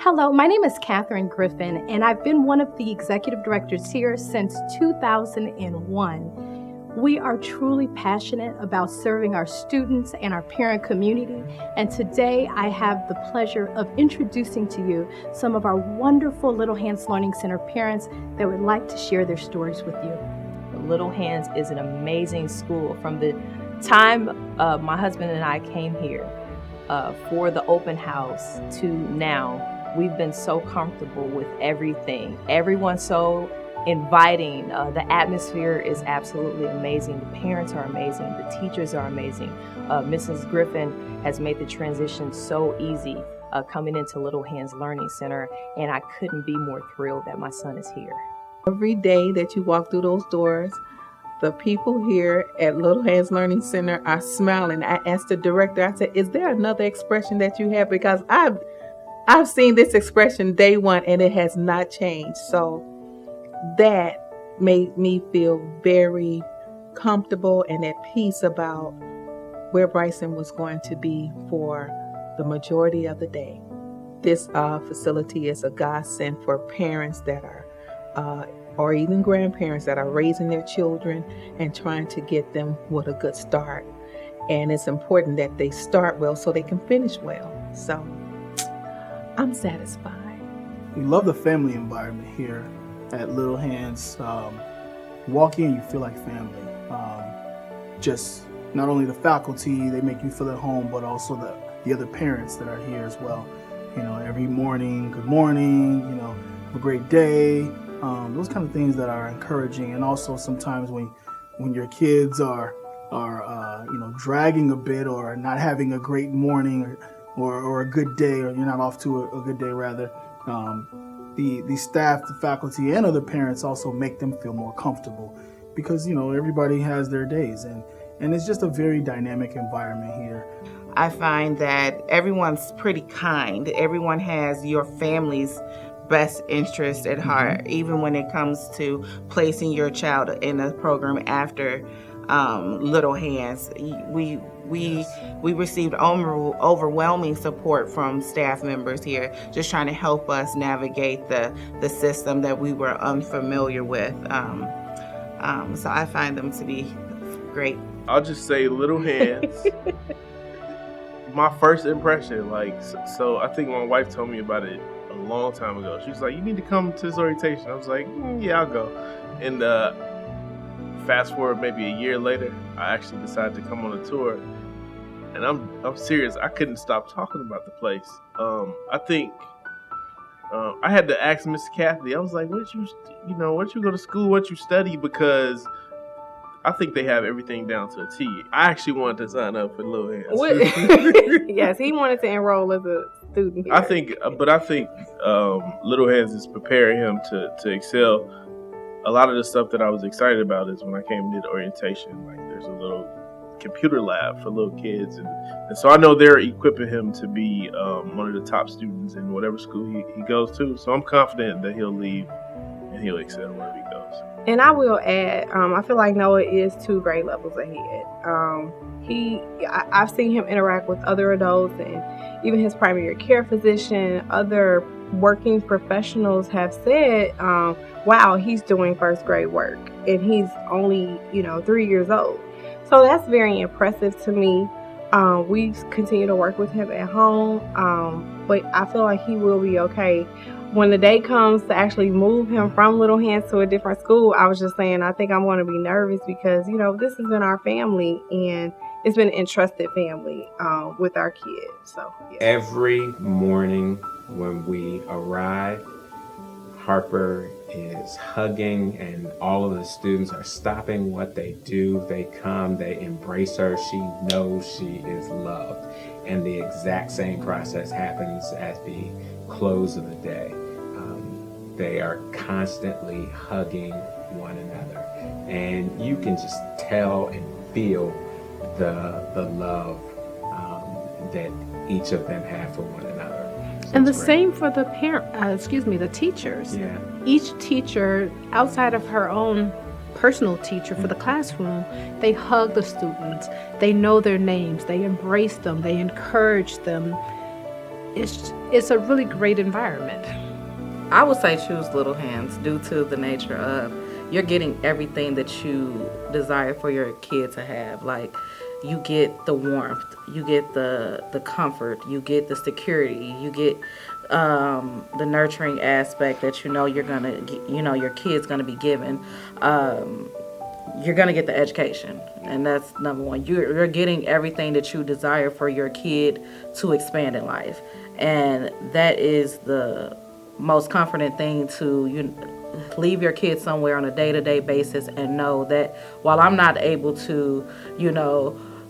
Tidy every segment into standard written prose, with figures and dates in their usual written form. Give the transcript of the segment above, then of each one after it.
Hello, my name is Catherine Griffin, and I've been one of the executive directors here since 2001. We are truly passionate about serving our students and our parent community, and today I have the pleasure of introducing to you some of our wonderful Little Hands Learning Center parents that would like to share their stories with you. Little Hands is an amazing school. From the time my husband and I came here for the open house to now, we've been so comfortable with everything. Everyone's so inviting. The atmosphere is absolutely amazing. The parents are amazing. The teachers are amazing. Mrs. Griffin has made the transition so easy coming into Little Hands Learning Center, and I couldn't be more thrilled that my son is here. Every day that you walk through those doors, the people here at Little Hands Learning Center are smiling. I asked the director, I said, is there another expression that you have? Because I've seen this expression day one and it has not changed. So that made me feel very comfortable and at peace about where Bryson was going to be for the majority of the day. This facility is a godsend for parents that are or even grandparents that are raising their children and trying to get them with a good start. And it's important that they start well so they can finish well. So I'm satisfied. We love the family environment here at Little Hands. Walk in, you feel like family. Just not only the faculty, they make you feel at home, but also the other parents that are here as well. You know, every morning, good morning, you know, have a great day. Those kind of things that are encouraging. And also sometimes when your kids are dragging a bit or not having a great morning or a good day, or you're not off to a good day rather, the staff, the faculty, and other parents also make them feel more comfortable because, you know, everybody has their days and it's just a very dynamic environment here. I find that everyone's pretty kind. Everyone has your family's best interest at heart, even when it comes to placing your child in a program after Little Hands. We received overwhelming support from staff members here, just trying to help us navigate the system that we were unfamiliar with. So I find them to be great. I'll just say Little Hands. My first impression, so I think my wife told me about it a long time ago. She was like, you need to come to this orientation. I was like, yeah, I'll go. And fast forward maybe a year later, I actually decided to come on a tour. And I'm serious, I couldn't stop talking about the place. I think I had to ask Miss Kathy, I was like, where'd you go to school, what you study? Because I think they have everything down to a T. I actually wanted to sign up for Little Hands. Yes, he wanted to enroll as a student here. I think Little Hands is preparing him to excel. A lot of the stuff that I was excited about is when I came and did orientation. Like there's a little computer lab for little kids, and so I know they're equipping him to be one of the top students in whatever school he goes to. So I'm confident that he'll leave and he'll excel wherever he goes. And I will add, I feel like Noah is 2 grade levels ahead. I've seen him interact with other adults, and even his primary care physician, other working professionals have said, wow, he's doing first grade work, and he's only 3 years old. So that's very impressive to me. We continue to work with him at home, but I feel like he will be okay. When the day comes to actually move him from Little Hands to a different school, I was just saying, I think I'm going to be nervous because, this has been our family and it's been an entrusted family with our kids. So yeah. Every morning when we arrive, Harper is hugging and all of the students are stopping what they do. They come, they embrace her. She knows she is loved. And the exact same process happens at the close of the day. They are constantly hugging one another. And you can just tell and feel the love that each of them have for one another. So And the great. same for the teachers. Yeah. Each teacher, outside of her own personal teacher for the classroom, they hug the students. They know their names. They embrace them. They encourage them. it's a really great environment. I would say choose Little Hands due to the nature of you're getting everything that you desire for your kid to have. Like, you get the warmth, you get the comfort, you get the security, you get the nurturing aspect that your kid's gonna be given. You're gonna get the education, and that's number one. You're getting everything that you desire for your kid to expand in life, and that is the most comforting thing to leave your kids somewhere on a day-to-day basis and know that while I'm not able to,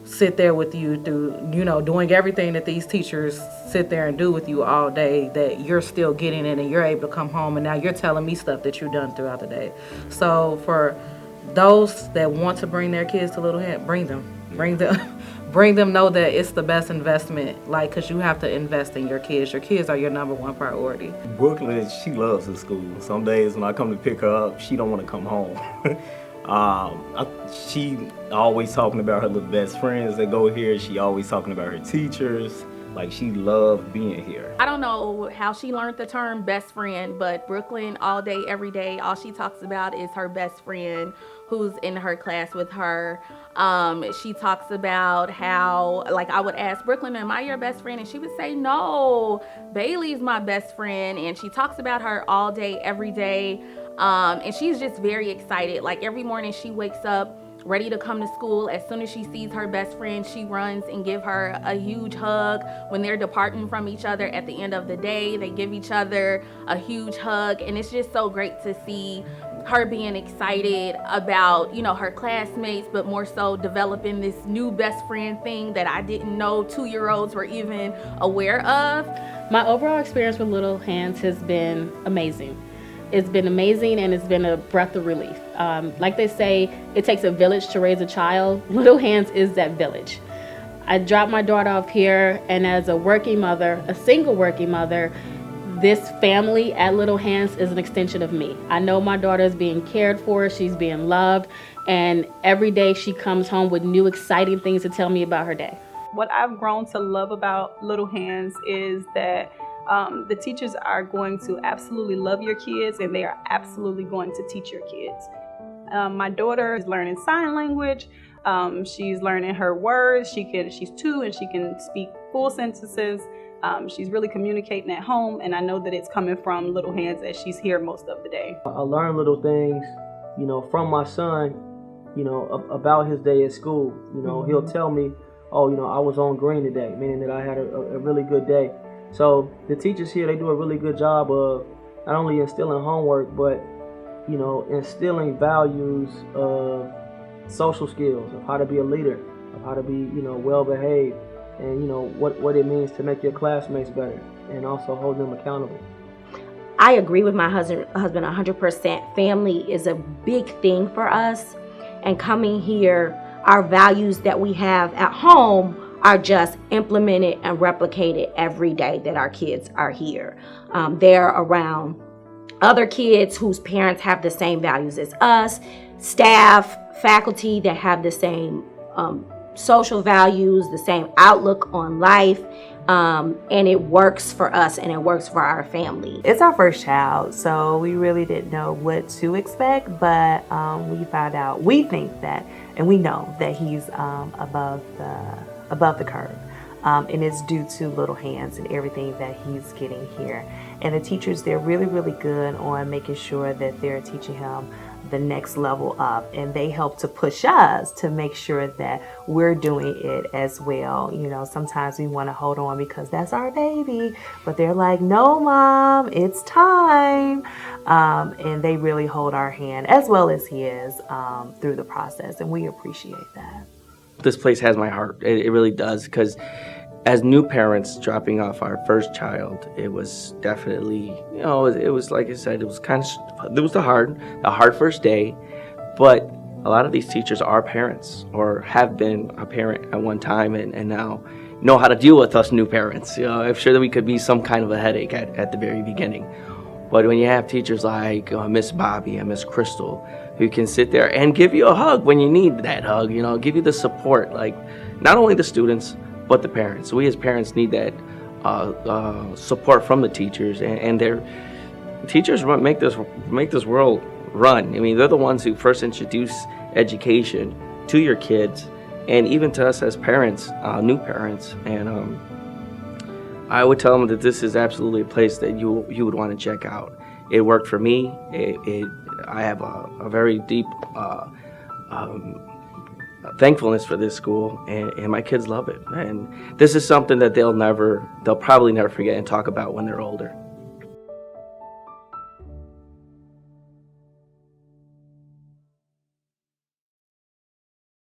sit there with you through, doing everything that these teachers sit there and do with you all day, that you're still getting it and you're able to come home and now you're telling me stuff that you've done throughout the day. So for those that want to bring their kids to Little Hand, bring them. Bring them, know that it's the best investment, because you have to invest in your kids. Your kids are your number one priority. Brooklyn, she loves her school. Some days when I come to pick her up, she don't want to come home. She always talking about her little best friends that go here. She always talking about her teachers. Like, she loved being here. I don't know how she learned the term best friend, but Brooklyn, all day, every day, all she talks about is her best friend who's in her class with her. She talks about how, I would ask Brooklyn, am I your best friend? And she would say, no, Bailey's my best friend. And she talks about her all day, every day. And she's just very excited. Every morning she wakes up ready to come to school. As soon as she sees her best friend, she runs and give her a huge hug. When they're departing from each other at the end of the day, they give each other a huge hug. And it's just so great to see her being excited about, her classmates, but more so developing this new best friend thing that I didn't know 2-year-olds were even aware of. My overall experience with Little Hands has been amazing. It's been amazing, and it's been a breath of relief. Like they say, it takes a village to raise a child. Little Hands is that village. I dropped my daughter off here, and as a working mother, a single working mother, this family at Little Hands is an extension of me. I know my daughter is being cared for, she's being loved, and every day she comes home with new exciting things to tell me about her day. What I've grown to love about Little Hands is that the teachers are going to absolutely love your kids, and they are absolutely going to teach your kids. My daughter is learning sign language. She's learning her words. She's 2 and she can speak full sentences. She's really communicating at home, and I know that it's coming from Little Hands as she's here most of the day. I learn little things, from my son, about his day at school. He'll tell me, I was on green today, meaning that I had a really good day. So the teachers here, they do a really good job of not only instilling homework, but, instilling values of social skills, of how to be a leader, of how to be, well-behaved, and, what it means to make your classmates better, and also hold them accountable. I agree with my husband 100%. Family is a big thing for us, and coming here, our values that we have at home are just implemented and replicated every day that our kids are here. They're around other kids whose parents have the same values as us, staff, faculty that have the same social values, the same outlook on life, and it works for us and it works for our family. It's our first child, so we really didn't know what to expect, but we think that, and we know that he's above the curve. And it's due to Little Hands and everything that he's getting here. And the teachers, they're really, really good on making sure that they're teaching him the next level up, and they help to push us to make sure that we're doing it as well. Sometimes we want to hold on because that's our baby, but they're like, no, Mom, it's time. And they really hold our hand as well as his through the process, and we appreciate that. This place has my heart. It really does, because as new parents dropping off our first child, it was definitely, it was like I said, it was the hard first day, but a lot of these teachers are parents or have been a parent at one time and now know how to deal with us new parents. I'm sure that we could be some kind of a headache at the very beginning. But when you have teachers like Miss Bobby and Miss Crystal, who can sit there and give you a hug when you need that hug, give you the support, like not only the students, but the parents. We as parents need that support from the teachers, and their teachers make this world run. I mean, they're the ones who first introduce education to your kids, and even to us as parents, new parents. And I would tell them that this is absolutely a place that you would want to check out. It worked for me. I have a very deep thankfulness for this school, and my kids love it. And this is something that they'll probably never forget and talk about when they're older.